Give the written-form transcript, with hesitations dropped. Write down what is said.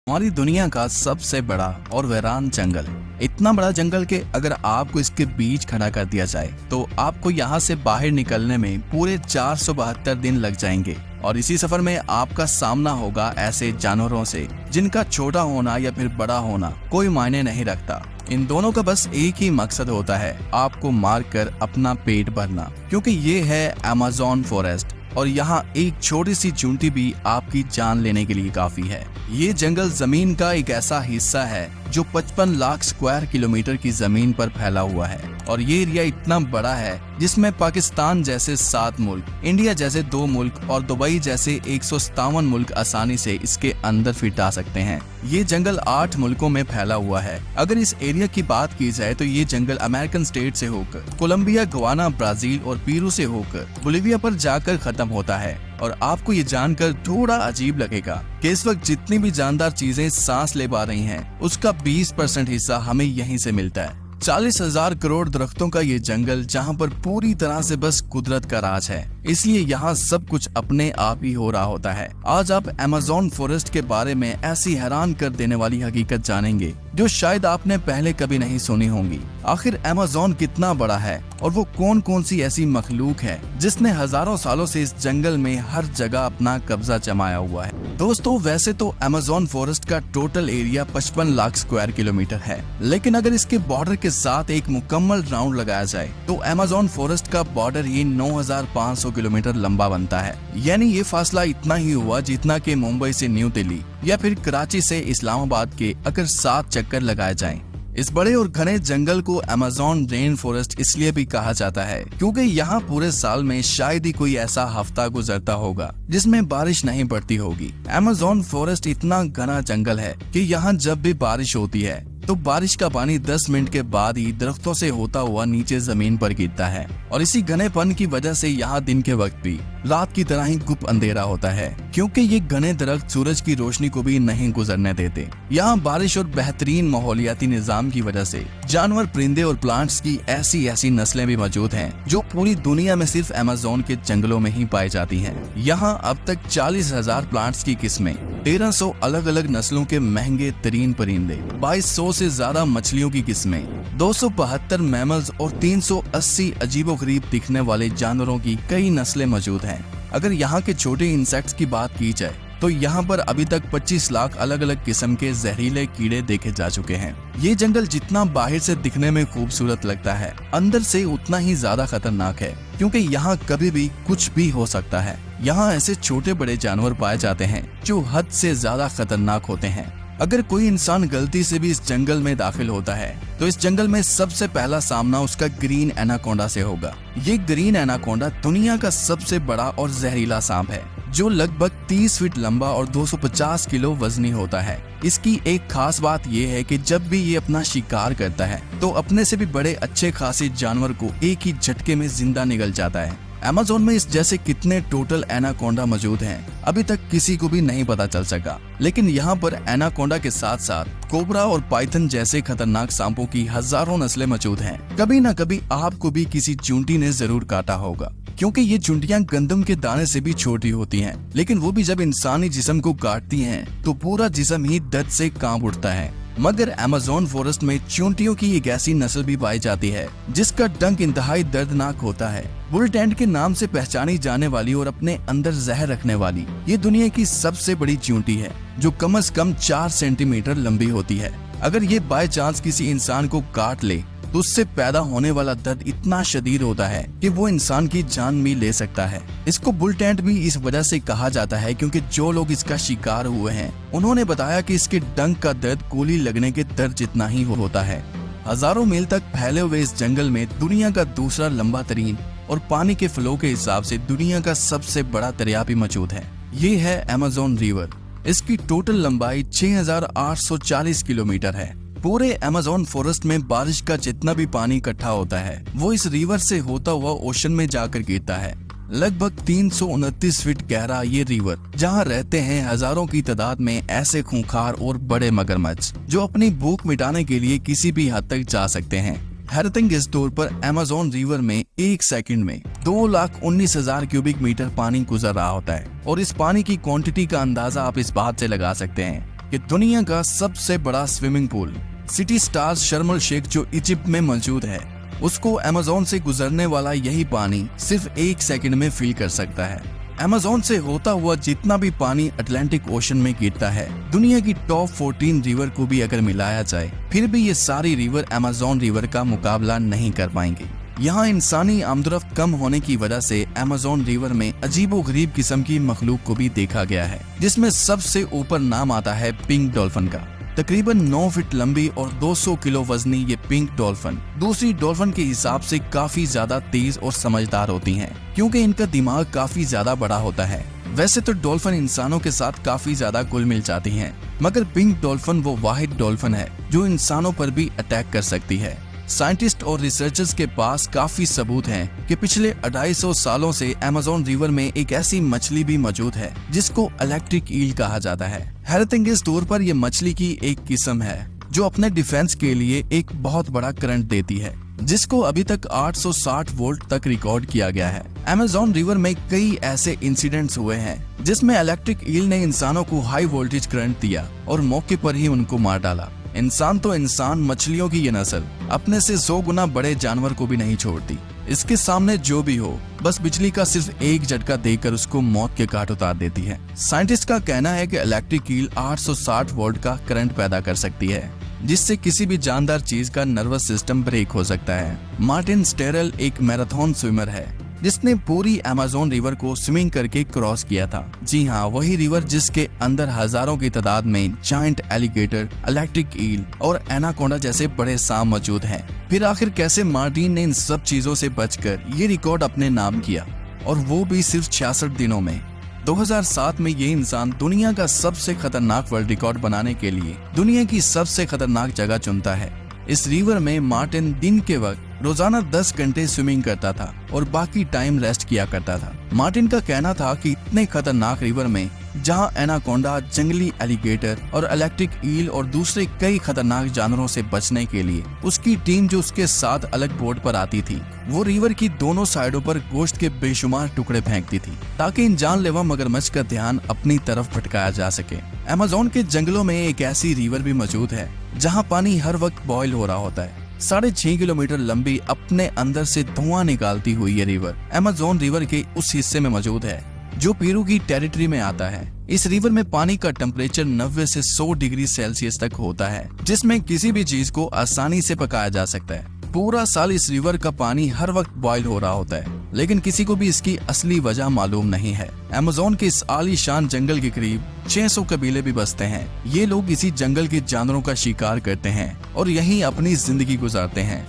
हमारी दुनिया का सबसे बड़ा और वीरान जंगल। इतना बड़ा जंगल के अगर आपको इसके बीच खड़ा कर दिया जाए तो आपको यहाँ से बाहर निकलने में पूरे 472 दिन लग जाएंगे। और इसी सफर में आपका सामना होगा ऐसे जानवरों से जिनका छोटा होना या फिर बड़ा होना कोई मायने नहीं रखता। इन दोनों का बस एक ही मकसद होता है, आपको मारकर अपना पेट भरना, क्योंकि ये है अमेज़न फॉरेस्ट और यहाँ एक छोटी सी चूंटी भी आपकी जान लेने के लिए काफी है। ये जंगल जमीन का एक ऐसा हिस्सा है जो 55 लाख स्क्वायर किलोमीटर की जमीन पर फैला हुआ है और ये एरिया इतना बड़ा है जिसमें पाकिस्तान जैसे 7 मुल्क, इंडिया जैसे 2 मुल्क और दुबई जैसे 157 मुल्क आसानी से इसके अंदर फिट आ सकते हैं। ये जंगल 8 मुल्कों में फैला हुआ है। अगर इस एरिया की बात की जाए तो ये जंगल अमेरिकन स्टेट से होकर कोलंबिया, गवाना, ब्राजील और पेरू से होकर बोलिविया पर जाकर खत्म होता है। और आपको ये जानकर थोड़ा अजीब लगेगा कि इस वक्त जितनी भी जानदार चीजें सांस ले पा रही हैं, उसका 20% हिस्सा हमें यहीं से मिलता है। 40,000 करोड़ दरख्तों का ये जंगल जहाँ पर पूरी तरह से बस कुदरत का राज है, इसलिए यहाँ सब कुछ अपने आप ही हो रहा होता है। आज आप अमेज़न फॉरेस्ट के बारे में ऐसी हैरान कर देने वाली हकीकत जानेंगे जो शायद आपने पहले कभी नहीं सुनी होंगी। आखिर अमेज़न कितना बड़ा है और वो कौन कौन सी ऐसी मखलूक है जिसने हजारों सालों से इस जंगल में हर जगह अपना कब्जा जमाया हुआ है। दोस्तों, वैसे तो अमेज़न फॉरेस्ट का total area 55 lakh square kilometre है, लेकिन अगर इसके बॉर्डर के साथ एक मुकम्मल राउंड लगाया जाए तो अमेज़न फॉरेस्ट का बॉर्डर ही 9,500 किलोमीटर लंबा बनता है। यानी ये फासला इतना ही हुआ जितना कि मुंबई से न्यू दिल्ली या फिर कराची से इस्लामाबाद के अगर 7 चक्कर लगाए जाएं। इस बड़े और घने जंगल को अमेज़न रेन फॉरेस्ट इसलिए भी कहा जाता है क्योंकि यहाँ पूरे साल में शायद ही कोई ऐसा हफ्ता गुजरता होगा जिसमें बारिश नहीं पड़ती होगी। अमेज़न फॉरेस्ट इतना घना जंगल है कि यहाँ जब भी बारिश होती है तो बारिश का पानी 10 मिनट के बाद ही दरख्तों से होता हुआ नीचे जमीन पर गिरता है और इसी घनेपन की वजह से यहाँ दिन के वक्त भी रात की तरह ही गुप अंधेरा होता है, क्योंकि ये घने दरख्त सूरज की रोशनी को भी नहीं गुजरने देते। यहाँ बारिश और बेहतरीन माहौलियाती निजाम की वजह से जानवर, परिंदे और प्लांट्स की ऐसी ऐसी नस्लें भी मौजूद हैं जो पूरी दुनिया में सिर्फ अमेज़न के जंगलों में ही पाई जाती हैं। यहाँ अब तक 40,000 प्लांट्स की किस्में, 1300 अलग अलग नस्लों के महंगे तरीन परिंदे, 2200 से ज्यादा मछलियों की किस्में, 272 मैमल्स और 380 अजीबोगरीब दिखने वाले जानवरों की कई नस्लें मौजूद हैं। अगर यहाँ के छोटे इंसेक्ट्स की बात की जाए तो यहाँ पर अभी तक 25 लाख अलग अलग किस्म के जहरीले कीड़े देखे जा चुके हैं। ये जंगल जितना बाहर से दिखने में खूबसूरत लगता है, अंदर से उतना ही ज्यादा खतरनाक है, क्योंकि यहाँ कभी भी कुछ भी हो सकता है। यहाँ ऐसे छोटे बड़े जानवर पाए जाते हैं जो हद से ज्यादा खतरनाक होते हैं। अगर कोई इंसान गलती से भी इस जंगल में दाखिल होता है तो इस जंगल में सबसे पहला सामना उसका ग्रीन एनाकोंडा से होगा। ये ग्रीन एनाकोंडा दुनिया का सबसे बड़ा और जहरीला सांप है जो लगभग 30 फीट लंबा और 250 किलो वजनी होता है। इसकी एक खास बात यह है कि जब भी ये अपना शिकार करता है तो अपने से भी बड़े अच्छे खासे जानवर को एक ही झटके में जिंदा निगल जाता है। अमेज़न में इस जैसे कितने टोटल एनाकोंडा मौजूद हैं अभी तक किसी को भी नहीं पता चल सका, लेकिन यहाँ पर एनाकोंडा के साथ साथ कोबरा और पाइथन जैसे खतरनाक सांपों की हजारों नस्लें मौजूद हैं। कभी न कभी आपको भी किसी चूंटी ने जरूर काटा होगा, क्योंकि ये चूंटियां गंदम के दाने से भी छोटी होती हैं, लेकिन वो भी जब इंसानी जिस्म को काटती हैं तो पूरा जिस्म ही दर्द से कांप उठता है। मगर अमेज़न फॉरेस्ट में चूंटियों की एक ऐसी नस्ल भी पाई जाती है जिसका डंक इंतहाई दर्दनाक होता है। बुल टेंट के नाम से पहचानी जाने वाली और अपने अंदर जहर रखने वाली ये दुनिया की सबसे बड़ी चूंटी है जो कम से कम 4 सेंटीमीटर लंबी होती है। अगर ये बाय चांस किसी इंसान को काट ले तो उससे पैदा होने वाला दर्द इतना शदीद होता है कि वो इंसान की जान भी ले सकता है। इसको बुल टेंट भी इस वजह से कहा जाता है क्योंकि जो लोग इसका शिकार हुए हैं उन्होंने बताया कि इसके डंक का दर्द गोली लगने के दर्द जितना ही होता है। हजारों मील तक फैले हुए इस जंगल में दुनिया का दूसरा लंबा तरीन और पानी के फ्लो के हिसाब से दुनिया का सबसे बड़ा दरिया भी मौजूद है। ये है अमेज़न रिवर। इसकी टोटल लंबाई 6,840 किलोमीटर है। पूरे अमेज़न फॉरेस्ट में बारिश का जितना भी पानी इकट्ठा होता है वो इस रिवर से होता हुआ ओशन में जाकर गिरता है। लगभग 329 फीट गहरा ये रिवर, जहाँ रहते हैं हजारों की तादाद में ऐसे खूंखार और बड़े मगरमच्छ जो अपनी भूख मिटाने के लिए किसी भी हद तक जा सकते हैं। हैरतिंग इस तौर पर अमेज़न रिवर में एक सेकंड में 2,19,000 क्यूबिक मीटर पानी गुजर रहा होता है और इस पानी की क्वांटिटी का अंदाजा आप इस बात से लगा सकते हैं कि दुनिया का सबसे बड़ा स्विमिंग पूल सिटी स्टार्स शर्म अल शेख जो इजिप्ट में मौजूद है, उसको अमेज़न से गुजरने वाला यही पानी सिर्फ 1 सेकंड में फिल कर सकता है। अमेज़न से होता हुआ जितना भी पानी अटलांटिक ओशन में गिरता है, दुनिया की टॉप 14 रिवर को भी अगर मिलाया जाए, फिर भी ये सारी रिवर अमेज़न रिवर का मुकाबला नहीं कर पाएंगी। यहाँ इंसानी आमदरफ्त कम होने की वजह से अमेज़न रिवर में अजीबोगरीब किस्म की मखलूक को भी देखा गया है, जिसमें सबसे ऊपर नाम आता है पिंक डॉल्फिन का। तकरीबन 9 फीट लंबी और 200 किलो वजनी ये पिंक डॉल्फिन दूसरी डॉल्फिन के हिसाब से काफी ज्यादा तेज और समझदार होती हैं, क्योंकि इनका दिमाग काफी ज्यादा बड़ा होता है। वैसे तो डॉल्फिन इंसानों के साथ काफी ज्यादा घुल मिल जाती हैं, मगर पिंक डॉल्फिन वो वाहिद डॉल्फिन है जो इंसानों पर भी अटैक कर सकती है। साइंटिस्ट और रिसर्चर्स के पास काफी सबूत हैं कि पिछले 250 सालों से अमेज़न रिवर में एक ऐसी मछली भी मौजूद है जिसको इलेक्ट्रिक ईल कहा जाता है। हैरतअंगेज तौर पर यह मछली की एक किस्म है जो अपने डिफेंस के लिए एक बहुत बड़ा करंट देती है, जिसको अभी तक 860 वोल्ट तक रिकॉर्ड किया गया है। अमेज़न रिवर में कई ऐसे इंसिडेंट्स हुए हैं जिसमें इलेक्ट्रिक ईल ने इंसानों को हाई वोल्टेज करंट दिया और मौके पर ही उनको मार डाला। इंसान तो इंसान, मछलियों की ये नस्ल अपने से 100 गुना बड़े जानवर को भी नहीं छोड़ती। इसके सामने जो भी हो, बस बिजली का सिर्फ एक झटका देकर उसको मौत के घाट उतार देती है। साइंटिस्ट का कहना है कि इलेक्ट्रिक ईल 860 वोल्ट का करंट पैदा कर सकती है, जिससे किसी भी जानदार चीज का नर्वस सिस्टम ब्रेक हो सकता है। मार्टिन स्टेरल एक मैराथन स्विमर है जिसने पूरी अमेज़न रिवर को स्विमिंग करके क्रॉस किया था। जी हाँ, वही रिवर जिसके अंदर हजारों की तादाद में जायंट एलिगेटर, इलेक्ट्रिक ईल और एनाकोंडा जैसे बड़े सांप मौजूद हैं। फिर आखिर कैसे मार्टिन ने इन सब चीजों से बचकर ये रिकॉर्ड अपने नाम किया, और वो भी सिर्फ 66 दिनों में। 2007 में ये इंसान दुनिया का सबसे खतरनाक वर्ल्ड रिकॉर्ड बनाने के लिए दुनिया की सबसे खतरनाक जगह चुनता है। इस रिवर में मार्टिन दिन के वक्त रोजाना 10 घंटे स्विमिंग करता था और बाकी टाइम रेस्ट किया करता था। मार्टिन का कहना था कि इतने खतरनाक रिवर में जहां एनाकोंडा, जंगली एलिगेटर और इलेक्ट्रिक ईल और दूसरे कई खतरनाक जानवरों से बचने के लिए उसकी टीम जो उसके साथ अलग बोट पर आती थी, वो रिवर की दोनों साइडों पर गोश्त के बेशुमार टुकड़े फेंकती थी ताकि इन जानलेवा मगरमच्छ का ध्यान अपनी तरफ भटकाया जा सके। अमेज़न के जंगलों में एक ऐसी रिवर भी मौजूद है जहाँ पानी हर वक्त बॉयल हो रहा होता है। 6.5 किलोमीटर लंबी, अपने अंदर से धुआं निकालती हुई ये रिवर अमेज़न रिवर के उस हिस्से में मौजूद है जो पेरू की टेरिटरी में आता है। इस रिवर में पानी का टेम्परेचर 90 से 100 डिग्री सेल्सियस तक होता है, जिसमें किसी भी चीज को आसानी से पकाया जा सकता है। पूरा साल इस रिवर का पानी हर वक्त बॉयल हो रहा होता है, लेकिन किसी को भी इसकी असली वजह मालूम नहीं है। अमेज़न के इस आलीशान जंगल के करीब 600 कबीले भी बसते हैं। ये लोग इसी जंगल के जानवरों का शिकार करते हैं और यहीं अपनी जिंदगी गुजारते हैं।